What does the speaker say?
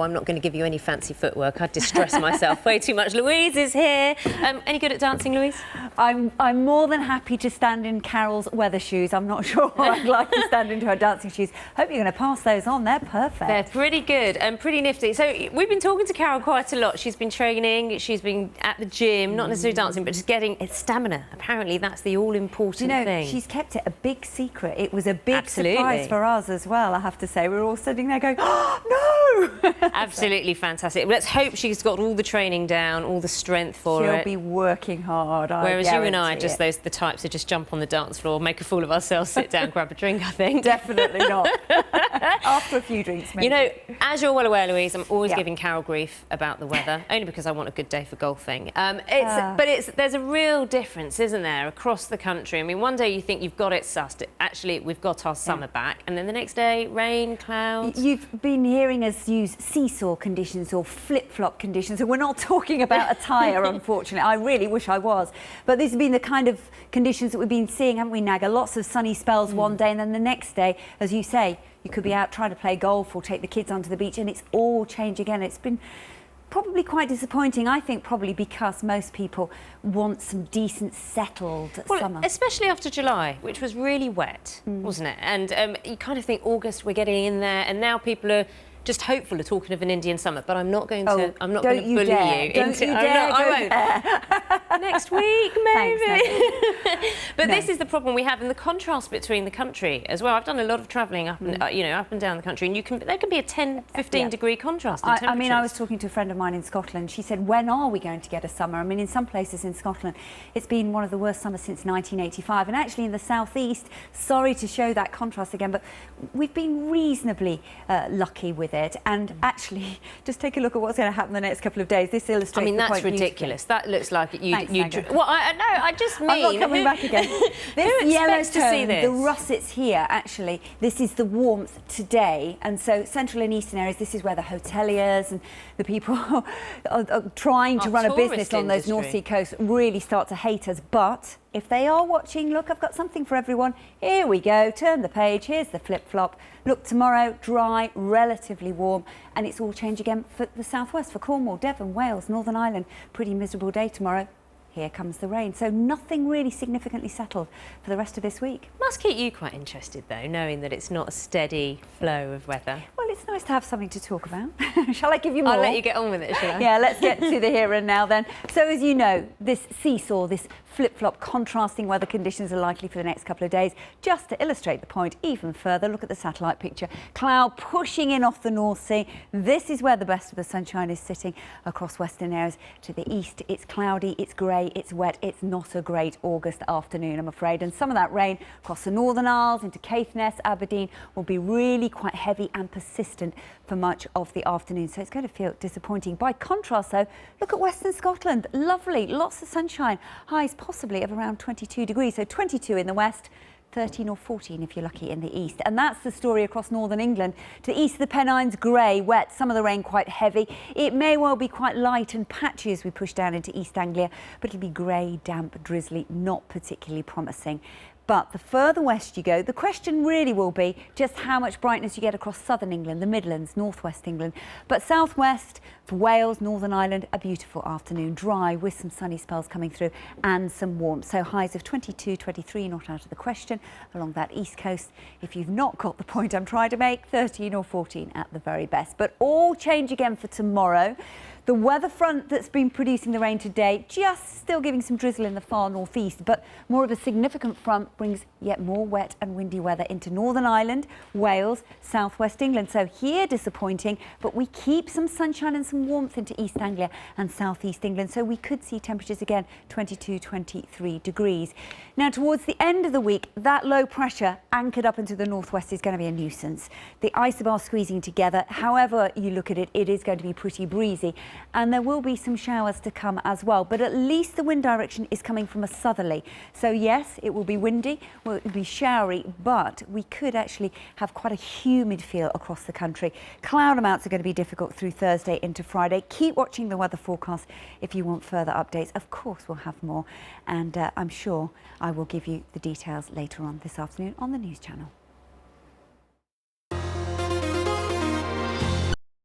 I'm not going to give you any fancy footwork. I'd distress myself way too much. Louise is here. Any good at dancing, Louise? I'm more than happy to stand in Carol's weather shoes. I'm not sure I'd like to stand into her dancing shoes. Hope you're going to pass those on. They're perfect. They're pretty good and pretty nifty. So we've been talking to Carol quite a lot. She's been training. She's been at the gym, not necessarily dancing, but just getting stamina. Apparently, that's the all-important thing. She's kept it a big secret. It was a big surprise for us as well, I have to say. We were all sitting there going, oh, no! Absolutely fantastic. Let's hope she's got all the training down, all the strength for it. She'll be working hard, Whereas you and I, just the types who just jump on the dance floor, make a fool of ourselves, sit down, grab a drink, I think. Definitely not. After a few drinks, maybe. You know, as you're well aware, Louise, I'm always giving Carol grief about the weather, only because I want a good day for golfing. But there's a real difference, isn't there, across the country. I mean, one day you think you've got it sussed. Actually, we've got our summer back. And then the next day, rain, clouds. You've been hearing us use seesaw conditions or flip-flop conditions, and we're not talking about attire, unfortunately. I really wish I was. But these have been the kind of conditions that we've been seeing, haven't we, Naga? Lots of sunny spells one day, and then the next day, as you say, you could be out trying to play golf or take the kids onto the beach, and it's all changed again. It's been probably quite disappointing, I think, probably because most people want some decent, settled summer. Especially after July, which was really wet, wasn't it? And you kind of think August, we're getting in there, and now people are just hopeful of talking of an Indian summer, but I'm not going to. I'm not going to bully you into. I won't. Next week, maybe. Thanks, but this is the problem we have, and the contrast between the country as well. I've done a lot of travelling up and up and down the country, and there can be a 10, 15 degree contrast in temperatures. I mean, I was talking to a friend of mine in Scotland. She said, "When are we going to get a summer?" I mean, in some places in Scotland, it's been one of the worst summers since 1985, and actually in the southeast. Sorry to show that contrast again, but we've been reasonably lucky with it. And actually, just take a look at what's going to happen the next couple of days. This illustrates. I mean, that's ridiculous. That looks like you. Well, I just mean. I'm not coming back again. This yellow tone, this? the russets here. Actually, this is the warmth today, and so central and eastern areas. This is where the hoteliers and the people are trying to run a business on those North Sea coasts really start to hate us. But if they are watching, look, I've got something for everyone. Here we go. Turn the page. Here's the flip-flop. Look, tomorrow, dry, relatively warm, and it's all change again for the southwest, for Cornwall, Devon, Wales, Northern Ireland. Pretty miserable day tomorrow. Here comes the rain. So nothing really significantly settled for the rest of this week. Must keep you quite interested, though, knowing that it's not a steady flow of weather. Well, it's nice to have something to talk about. Shall I give you more? I'll let you get on with it, shall I? Yeah, let's get to the here and now then. So as you know, this seesaw, this flip-flop, contrasting weather conditions are likely for the next couple of days. Just to illustrate the point even further, look at the satellite picture. Cloud pushing in off the North Sea. This is where the best of the sunshine is sitting across western areas. To the east, it's cloudy, it's grey, it's wet. It's not a great August afternoon, I'm afraid. And some of that rain across the Northern Isles into Caithness, Aberdeen will be really quite heavy and persistent for much of the afternoon. So it's going to feel disappointing. By contrast, though, look at Western Scotland. Lovely, lots of sunshine. Highs possibly of around 22 degrees. So 22 in the west, 13 or 14 if you're lucky in the east. And that's the story across northern England. To the east of the Pennines, grey, wet, some of the rain quite heavy. It may well be quite light and patchy as we push down into East Anglia, but it'll be grey, damp, drizzly, not particularly promising. But the further west you go, the question really will be just how much brightness you get across southern England, the Midlands, northwest England. But southwest, for Wales, Northern Ireland, a beautiful afternoon, dry with some sunny spells coming through and some warmth. So highs of 22, 23, not out of the question along that east coast. If you've not got the point I'm trying to make, 13 or 14 at the very best. But all change again for tomorrow. The weather front that's been producing the rain today, just still giving some drizzle in the far northeast, but more of a significant front brings yet more wet and windy weather into Northern Ireland, Wales, southwest England. So here disappointing, but we keep some sunshine and some warmth into East Anglia and southeast England. So we could see temperatures again 22, 23 degrees. Now towards the end of the week, that low pressure anchored up into the northwest is going to be a nuisance. The isobars squeezing together, however you look at it, it is going to be pretty breezy. And there will be some showers to come as well, but at least the wind direction is coming from a southerly. So yes, it will be windy, it will be showery, but we could actually have quite a humid feel across the country. Cloud amounts are going to be difficult through Thursday into Friday. Keep watching the weather forecast if you want further updates. Of course, we'll have more, and I'm sure I will give you the details later on this afternoon on the news channel.